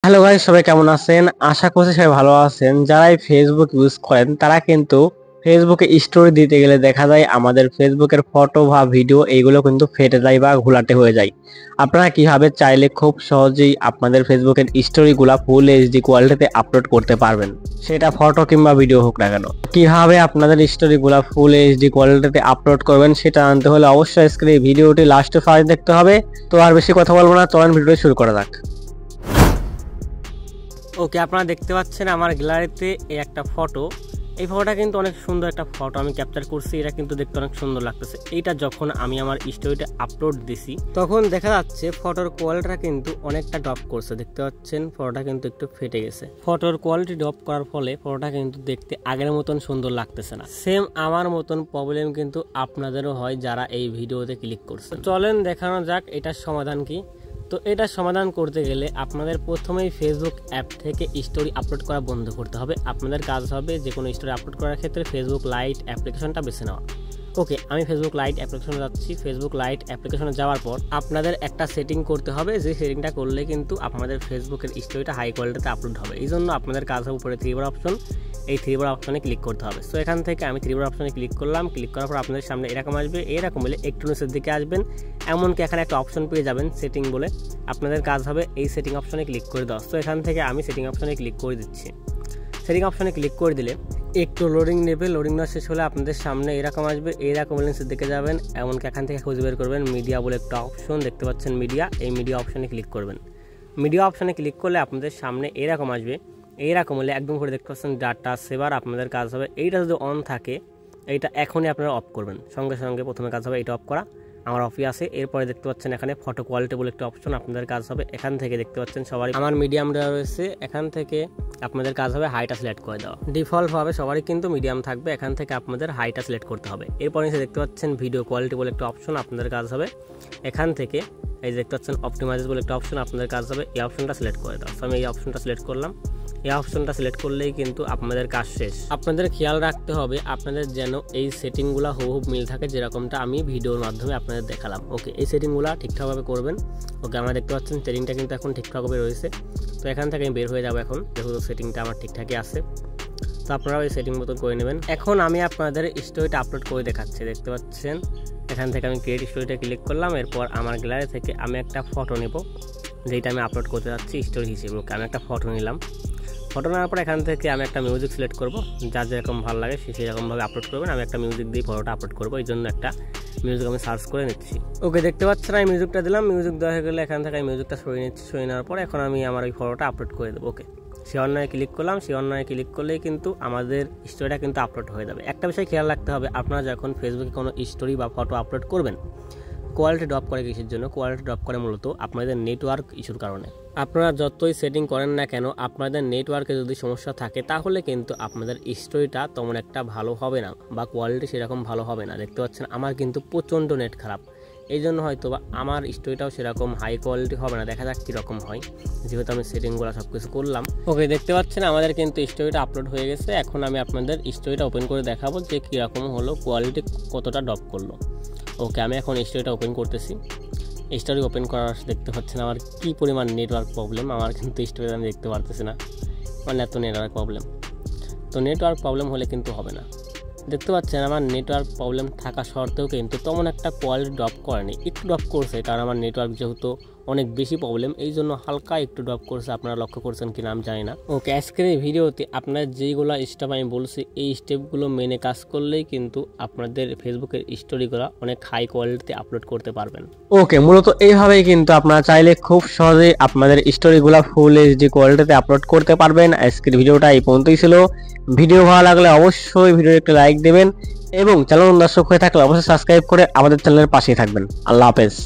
Hello guys, সবাই কেমন আছেন? আশা করছি সবাই ভালো আছেন। যারাই ফেসবুক ইউজ করেন তারা কিন্তু ফেসবুকে স্টোরি দিতে গেলে দেখা যায় আমাদের ফেসবুকের ফটো বা ভিডিও এইগুলো কিন্তু ফেটে যায় বা ঘোলাটে হয়ে যায়। আপনারা কিভাবে চাইলে খুব সহজেই আপনাদের ফেসবুকের স্টোরিগুলা ফুল এইচডি কোয়ালিটিতে আপলোড করতে পারবেন, সেটা ফটো কিংবা ভিডিও হোক না কেন। কিভাবে আপনাদের স্টোরিগুলা ফুল এইচডি কোয়ালিটিতে আপলোড করবেন সেটা জানতে হলে অবশ্যই আজকের এই ভিডিওটি লাস্টে ফার্স্ট দেখতে হবে। তো আর বেশি কথা বলবো না, চলেন ভিডিওটি শুরু করা যাক। ওকে, আপনারা দেখতে পাচ্ছেন আমার গ্যালারিতে এই একটা ফটো। এই ফটোটা কিন্তু অনেক সুন্দর একটা ফটো আমি ক্যাপচার করছি। এটা কিন্তু দেখতে অনেক সুন্দর লাগতেছে। এইটা যখন আমি আমার স্টোরিতে আপলোড দিছি তখন দেখা যাচ্ছে ফটোর কোয়ালিটিটা কিন্তু অনেকটা ড্রপ করছে। দেখতে পাচ্ছেন ফটোটা কিন্তু একটু ফেটে গেছে। ফটোর কোয়ালিটি ড্রপ করার ফলে ফটোটা কিন্তু দেখতে আগের মতন সুন্দর লাগতেছে না। সেম আমার মতন প্রবলেম কিন্তু আপনাদেরও হয় যারা এই ভিডিওতে ক্লিক করছে। চলেন দেখানো যাক এটার সমাধান কি। তো এটা সমাধান করতে গেলে আপনাদের প্রথমেই ফেসবুক অ্যাপ থেকে স্টোরি আপলোড করা বন্ধ করতে হবে। আপনাদের কাজ হবে যে কোনো স্টোরি আপলোড করার ক্ষেত্রে ফেসবুক লাইট অ্যাপ্লিকেশনটা বেছে নেওয়া। ওকে, আমি ফেসবুক লাইট অ্যাপ্লিকেশনে যাচ্ছি। ফেসবুক লাইট অ্যাপ্লিকেশনে যাওয়ার পর আপনাদের একটা সেটিং করতে হবে, যে সেটিংটা করলে কিন্তু আপনাদের ফেসবুকের স্টোরিটা হাই কোয়ালিটিতে আপলোড হবে। এই জন্য আপনাদের কাজ হবে উপরে থ্রি বার অপশন, এই থ্রি বার অপশনে ক্লিক করতে হবে। সো এখান থেকে আমি থ্রি বার অপশনে ক্লিক করলাম। ক্লিক করার পর আপনাদের সামনে এরকম আসবে। এরকম হলে একটু নিচের দিকে আসবেন, এমনকি এখানে একটা অপশন পেয়ে যাবেন সেটিং বলে। আপনাদের কাজ হবে এই সেটিং অপশনে ক্লিক করে দেওয়া। তো এখান থেকে আমি সেটিং অপশনে ক্লিক করে দিচ্ছি। সেটিং অপশনে ক্লিক করে দিলে একটু লোডিং নেবে। লোডিং নেওয়া শেষ হলে আপনাদের সামনে এরকম আসবে। এরকম নিচের দিকে যাবেন, এমনকি এখান থেকে খুঁজে বের করবেন মিডিয়া বলে একটা অপশন দেখতে পাচ্ছেন মিডিয়া। এই মিডিয়া অপশনে ক্লিক করবেন। মিডিয়া অপশনে ক্লিক করলে আপনাদের সামনে এরকম আসবে। এইরকম হলে একদম করে দেখতে পাচ্ছেন ডাটা সেভার। আপনাদের কাজ হবে এইটা যদি অন থাকে এইটা এখনই আপনারা অফ করবেন। সঙ্গে সঙ্গে প্রথমে কাজ হবে এটা অফ করা। আমার অফই আছে। এরপরে দেখতে পাচ্ছেন এখানে ফটো কোয়ালিটি বলে একটা অপশন। আপনাদের কাজ হবে এখান থেকে দেখতে পাচ্ছেন সবারই আমার মিডিয়াম দেওয়া রয়েছে। এখান থেকে আপনাদের কাজ হবে হাইটা সিলেক্ট করে দেওয়া। ডিফল্ট ভাবে সবারই কিন্তু মিডিয়াম থাকবে। এখান থেকে আপনাদের হাইটা সিলেক্ট করতে হবে। এরপর নিচে দেখতে পাচ্ছেন ভিডিও কোয়ালিটি বলে একটা অপশন। আপনাদের কাজ হবে এখান থেকে এই দেখতে পাচ্ছেন অপটিমাইজ বলে একটা অপশন। আপনাদের কাজ হবে এই অপশনটা সিলেক্ট করে দেওয়া। তো আমি এই অপশনটা সিলেক্ট করলাম। এই অপশনটা সিলেক্ট করলেই কিন্তু আপনাদের কাজ শেষ। আপনাদের খেয়াল রাখতে হবে আপনাদের যেন এই সেটিংগুলো হুবহু মিল থাকে, যেরকমটা আমি ভিডিওর মাধ্যমে আপনাদের দেখালাম। ওকে, এই সেটিংগুলো ঠিকঠাকভাবে করবেন। ওকে, আমরা দেখতে পাচ্ছেন সেটিংটা কিন্তু এখন ঠিকঠাকভাবে রয়েছে। তো এখান থেকে আমি বের হয়ে যাবো এখন, যেহেতু সেটিংটা আমার ঠিকঠাকই আছে। তো আপনারা ওই সেটিং মতন করে নেবেন। এখন আমি আপনাদের স্টোরিটা আপলোড করে দেখাচ্ছি। দেখতে পাচ্ছেন এখান থেকে আমি ক্রিয়েট স্টোরিটা ক্লিক করলাম। এরপর আমার গ্যালারি থেকে আমি একটা ফটো নেব, যেটা আমি আপলোড করতে যাচ্ছি স্টোরি হিসেবে। ওকে, আমি একটা ফটো নিলাম। ফটো নেওয়ার পর এখান থেকে আমি একটা মিউজিক সিলেক্ট করব। যার যেরকম ভালো লাগে সে সেরকমভাবে আপলোড করবেন। আমি একটা মিউজিক দিয়ে ফটোটা আপলোড করবো, এই জন্য একটা মিউজিক আমি সার্চ করে নিচ্ছি। ওকে, দেখতে পাচ্ছেন আমি মিউজিকটা দিলাম। মিউজিক দেওয়া হয়ে গেলে এখান থেকে আমি মিউজিকটা সরিয়ে নিচ্ছি। সরিয়ে নেওয়ার পর এখন আমি আমার ওই ফটোটা আপলোড করে দেবো। ওকে, শেয়ার নয় ক্লিক করলাম। শেয়ার নয় ক্লিক করলেই কিন্তু আমাদের স্টোরিটা কিন্তু আপলোড হয়ে যাবে। একটা বিষয় খেয়াল রাখতে হবে, আপনারা যখন ফেসবুকে কোনো স্টোরি বা ফটো আপলোড করবেন কোয়ালিটি ড্রপ করে কিসের জন্য? কোয়ালিটি ড্রপ করে মূলত আপনাদের নেটওয়ার্ক ইস্যুর কারণে। আপনারা যতই সেটিং করেন না কেন, আপনাদের নেটওয়ার্কে যদি সমস্যা থাকে তাহলে কিন্তু আপনাদের স্টোরিটা তেমন একটা ভালো হবে না বা কোয়ালিটি সেরকম ভালো হবে না। দেখতে পাচ্ছেন আমার কিন্তু প্রচণ্ড নেট খারাপ, এই জন্য হয়তো বা আমার স্টোরিটাও সেরকম হাই কোয়ালিটি হবে না। দেখা যাক কীরকম হয়, যেহেতু আমি সেটিংগুলো সব কিছু করলাম। ওকে, দেখতে পাচ্ছেন আমাদের কিন্তু স্টোরিটা আপলোড হয়ে গেছে। এখন আমি আপনাদের স্টোরিটা ওপেন করে দেখাবো যে কীরকম হলো, কোয়ালিটি কতটা ড্রপ করলো। ওকে, আমি এখন স্টোরিটা ওপেন করতেছি। স্টোরি ওপেন করার দেখতে পাচ্ছেন আমার কী পরিমাণ নেটওয়ার্ক প্রবলেম। আমার কিন্তু স্টোরি আমি দেখতে পারতেছি না, মানে এত নেটওয়ার্ক প্রবলেম। তো নেটওয়ার্ক প্রবলেম হলে কিন্তু হবে না। দেখতে পাচ্ছেন আমার নেটওয়ার্ক প্রবলেম থাকা সত্ত্বেও কিন্তু তেমন একটা কোয়ালিটি ড্রপ করেনি। একটু ড্রপ করছে, কারণ আমার নেটওয়ার্ক যেহেতু অনেক বেশি প্রবলেম, এই জন্য হালকা একটু ড্রপ করছে। আপনারা লক্ষ্য করছেন কিনা আমি জানি না। ওকে, আজকের এই ভিডিওতে আপনার যেইগুলো স্টেপ আমি বলছি এই স্টেপগুলো মেনে কাজ করলেই কিন্তু আপনাদের ফেসবুকের স্টোরিগুলো অনেক হাই কোয়ালিটিতে আপলোড করতে পারবেন। ওকে, মূলত এইভাবেই কিন্তু আপনারা চাইলে খুব সহজেই আপনাদের স্টোরিগুলো ফুল এইচডি কোয়ালিটিতে আপলোড করতে পারবেন। আজকের ভিডিওটা এই পর্যন্তই ছিল। ভিডিও ভালো লাগলে অবশ্যই ভিডিও একটা লাইক দেবেন এবং চ্যানেল দর্শক হয়ে থাকলে অবশ্যই সাবস্ক্রাইব করে আমাদের চ্যানেলের পাশেই থাকবেন। আল্লাহ হাফেজ।